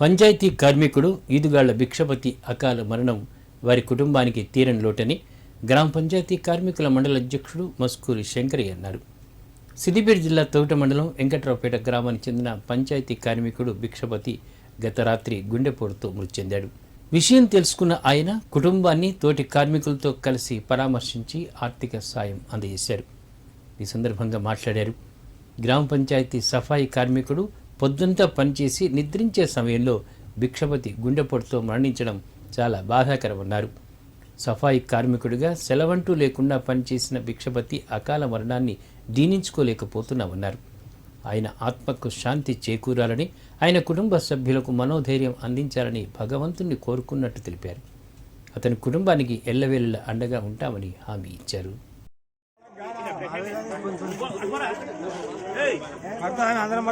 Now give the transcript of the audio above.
పంచాయతీ కార్మికుడు ఈదుగాళ్ల భిక్షపతి అకాల మరణం వారి కుటుంబానికి తీరని లోటని గ్రామ పంచాయతీ కార్మికుల మండల అధ్యక్షుడు మస్కూరి శంకరయ్య అన్నారు. సిద్దిపేట జిల్లా తౌట మండలం వెంకట్రావుపేట గ్రామానికి చెందిన పంచాయతీ కార్మికుడు భిక్షపతి గత రాత్రి గుండెపోటుతో మృతి చెందాడు. విషయం తెలుసుకున్న ఆయన కుటుంబాన్ని తోటి కార్మికులతో కలిసి పరామర్శించి ఆర్థిక సాయం అందజేశారు. ఈ సందర్భంగా మాట్లాడారు. గ్రామ పంచాయతీ సఫాయి కార్మికుడు పొద్దుంతా పనిచేసి నిద్రించే సమయంలో భిక్షపతి గుండెపోటుతో మరణించడం చాలా బాధాకరమన్నారు. సఫాయి కార్మికుడిగా సెలవంటూ లేకుండా పనిచేసిన భిక్షపతి అకాల మరణాన్ని జీర్ణించుకోలేకపోతున్నామన్నారు. ఆయన ఆత్మకు శాంతి చేకూరాలని, ఆయన కుటుంబ సభ్యులకు మనోధైర్యం అందించాలని భగవంతుణ్ణి కోరుకున్నట్టు తెలిపారు. అతని కుటుంబానికి ఎల్లవేళలా అండగా ఉంటామని హామీ ఇచ్చారు. అందరం